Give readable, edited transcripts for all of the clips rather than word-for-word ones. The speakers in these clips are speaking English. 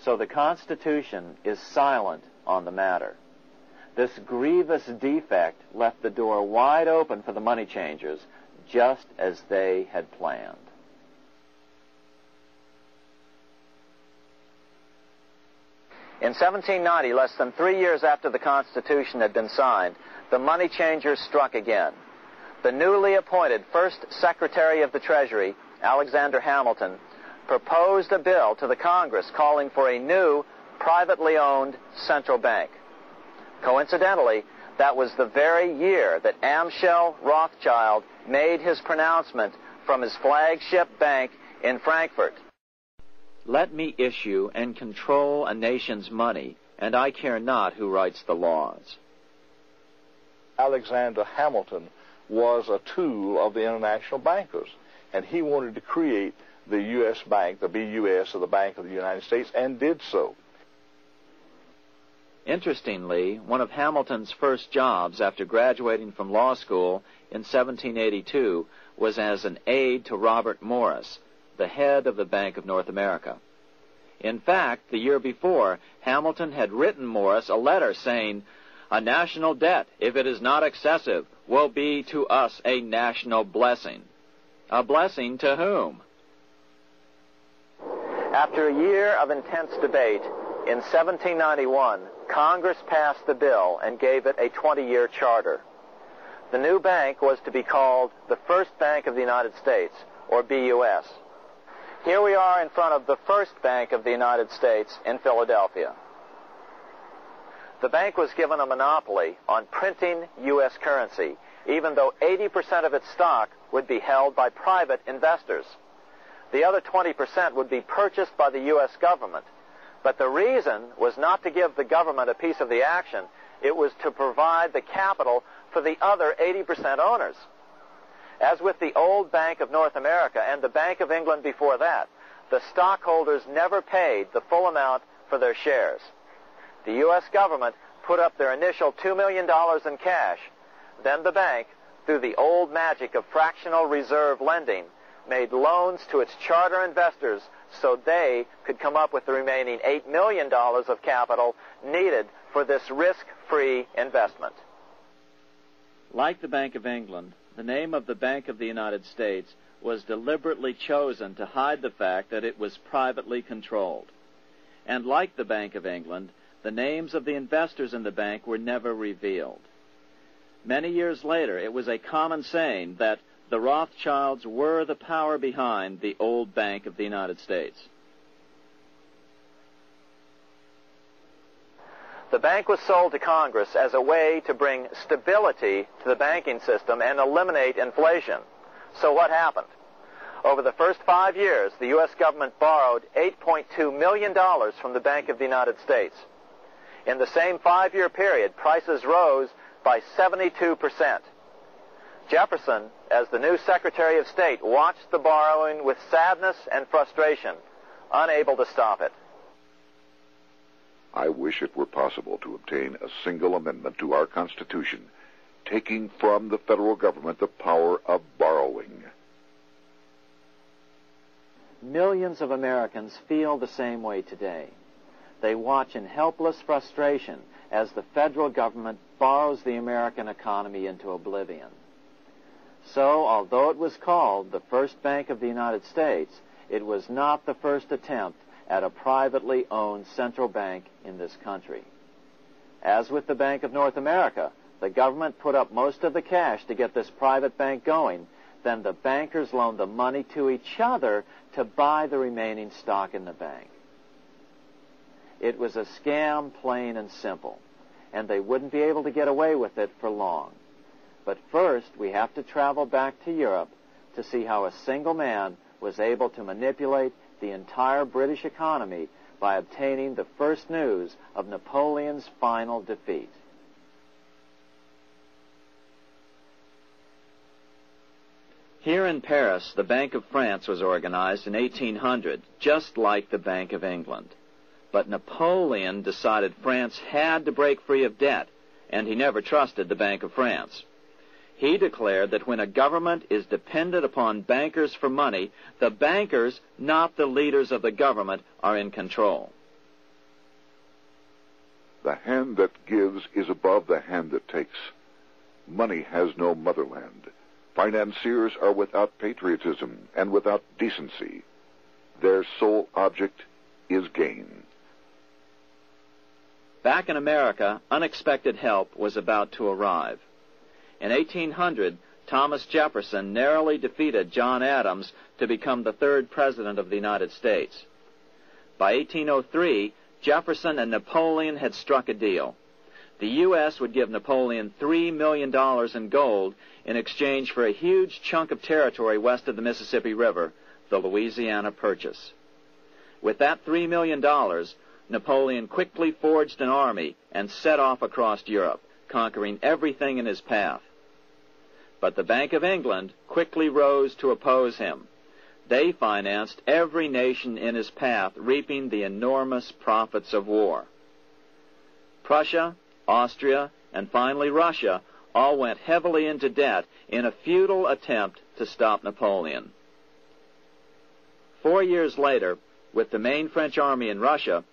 So the Constitution is silent on the matter. This grievous defect left the door wide open for the money changers, just as they had planned. In 1790, less than 3 years after the Constitution had been signed, the money changers struck again. The newly appointed first Secretary of the Treasury, Alexander Hamilton, proposed a bill to the Congress calling for a new, privately owned central bank. Coincidentally, that was the very year that Amschel Rothschild made his pronouncement from his flagship bank in Frankfurt. Let me issue and control a nation's money, and I care not who writes the laws. Alexander Hamilton was a tool of the international bankers, and he wanted to create the U.S. Bank, the BUS, or the Bank of the United States, and did so. Interestingly, one of Hamilton's first jobs after graduating from law school in 1782 was as an aide to Robert Morris, the head of the Bank of North America. In fact, the year before, Hamilton had written Morris a letter saying, "A national debt, if it is not excessive, will be to us a national blessing." A blessing to whom? After a year of intense debate, in 1791, Congress passed the bill and gave it a 20-year charter. The new bank was to be called the First Bank of the United States, or BUS. Here we are in front of the First Bank of the United States in Philadelphia. The bank was given a monopoly on printing U.S. currency, even though 80% of its stock would be held by private investors. The other 20% would be purchased by the U.S. government. But the reason was not to give the government a piece of the action. It was to provide the capital for the other 80% owners. As with the old Bank of North America and the Bank of England before that, the stockholders never paid the full amount for their shares. The U.S. government put up their initial $2 million in cash. Then the bank, through the old magic of fractional reserve lending, made loans to its charter investors so they could come up with the remaining $8 million of capital needed for this risk-free investment. Like the Bank of England, the name of the Bank of the United States was deliberately chosen to hide the fact that it was privately controlled. And like the Bank of England, the names of the investors in the bank were never revealed. Many years later, it was a common saying that the Rothschilds were the power behind the old Bank of the United States. The bank was sold to Congress as a way to bring stability to the banking system and eliminate inflation. So what happened? Over the first 5 years, the U.S. government borrowed $8.2 million from the Bank of the United States. In the same 5-year period, prices rose by 72%. Jefferson, as the new Secretary of State, watched the borrowing with sadness and frustration, unable to stop it. I wish it were possible to obtain a single amendment to our Constitution, taking from the federal government the power of borrowing. Millions of Americans feel the same way today. They watch in helpless frustration as the federal government borrows the American economy into oblivion. So, although it was called the First Bank of the United States, it was not the first attempt at a privately owned central bank in this country. As with the Bank of North America, the government put up most of the cash to get this private bank going. Then the bankers loaned the money to each other to buy the remaining stock in the bank. It was a scam, plain and simple, and they wouldn't be able to get away with it for long. But first, we have to travel back to Europe to see how a single man was able to manipulate the entire British economy by obtaining the first news of Napoleon's final defeat. Here in Paris, the Bank of France was organized in 1800, just like the Bank of England. But Napoleon decided France had to break free of debt, and he never trusted the Bank of France. He declared that when a government is dependent upon bankers for money, the bankers, not the leaders of the government, are in control. The hand that gives is above the hand that takes. Money has no motherland. Financiers are without patriotism and without decency. Their sole object is gain. Back in America, unexpected help was about to arrive. In 1800, Thomas Jefferson narrowly defeated John Adams to become the third president of the United States. By 1803, Jefferson and Napoleon had struck a deal. The U.S. would give Napoleon $3 million in gold in exchange for a huge chunk of territory west of the Mississippi River, the Louisiana Purchase. With that $3 million, Napoleon quickly forged an army and set off across Europe, conquering everything in his path. But the Bank of England quickly rose to oppose him. They financed every nation in his path, reaping the enormous profits of war. Prussia, Austria, and finally Russia all went heavily into debt in a futile attempt to stop Napoleon. 4 years later, with the main French army in Russia,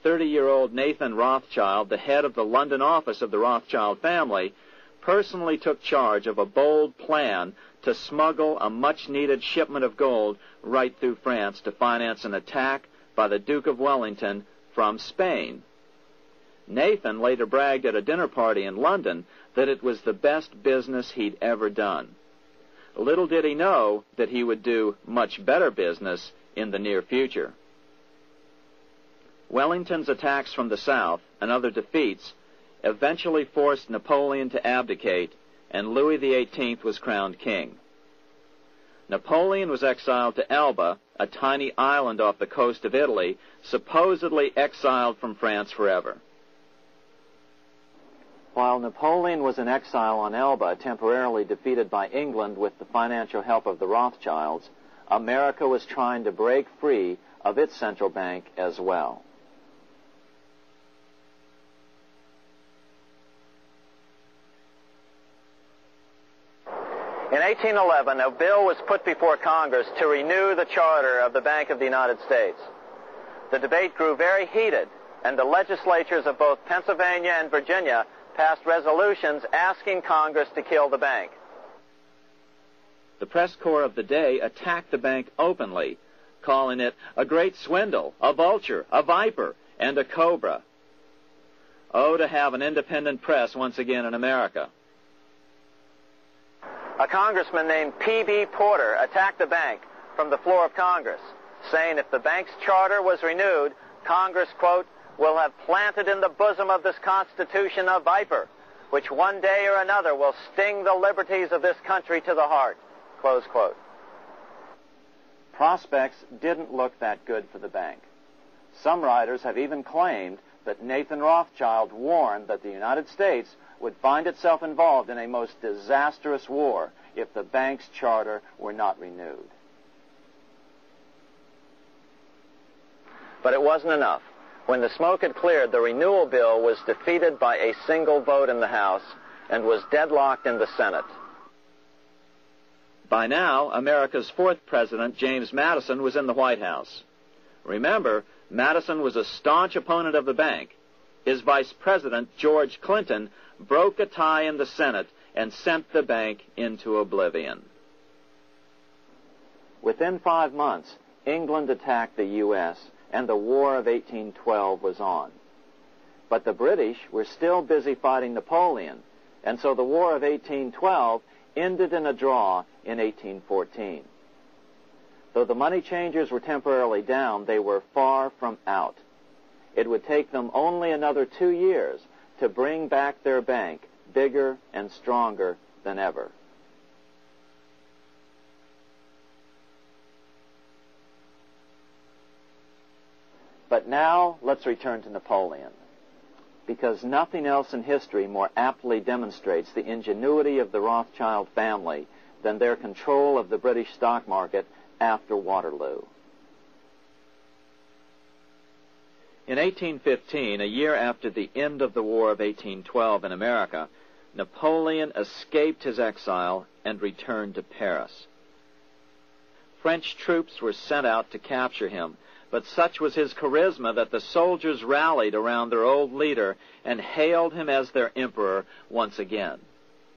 30-year-old Nathan Rothschild, the head of the London office of the Rothschild family, personally took charge of a bold plan to smuggle a much-needed shipment of gold right through France to finance an attack by the Duke of Wellington from Spain. Nathan later bragged at a dinner party in London that it was the best business he'd ever done. Little did he know that he would do much better business in the near future. Wellington's attacks from the south and other defeats eventually forced Napoleon to abdicate, and Louis XVIII was crowned king. Napoleon was exiled to Elba, a tiny island off the coast of Italy, supposedly exiled from France forever. While Napoleon was in exile on Elba, temporarily defeated by England with the financial help of the Rothschilds, America was trying to break free of its central bank as well. In 1811, a bill was put before Congress to renew the charter of the Bank of the United States. The debate grew very heated, and the legislatures of both Pennsylvania and Virginia passed resolutions asking Congress to kill the bank. The press corps of the day attacked the bank openly, calling it a great swindle, a vulture, a viper, and a cobra. Oh, to have an independent press once again in America. A congressman named P.B. Porter attacked the bank from the floor of Congress, saying if the bank's charter was renewed, Congress, quote, will have planted in the bosom of this Constitution a viper, which one day or another will sting the liberties of this country to the heart, close quote. Prospects didn't look that good for the bank. Some writers have even claimed that Nathan Rothschild warned that the United States would find itself involved in a most disastrous war if the bank's charter were not renewed. But it wasn't enough. When the smoke had cleared, the renewal bill was defeated by a single vote in the House and was deadlocked in the Senate. By now, America's fourth president, James Madison, was in the White House. Remember, Madison was a staunch opponent of the bank. His vice president, George Clinton, broke a tie in the Senate and sent the bank into oblivion. Within 5 months, England attacked the U.S., and the War of 1812 was on. But the British were still busy fighting Napoleon, and so the War of 1812 ended in a draw in 1814. Though the money changers were temporarily down, they were far from out. It would take them only another 2 years to bring back their bank bigger and stronger than ever. But now let's return to Napoleon, because nothing else in history more aptly demonstrates the ingenuity of the Rothschild family than their control of the British stock market after Waterloo. In 1815, a year after the end of the War of 1812 in America, Napoleon escaped his exile and returned to Paris. French troops were sent out to capture him, but such was his charisma that the soldiers rallied around their old leader and hailed him as their emperor once again.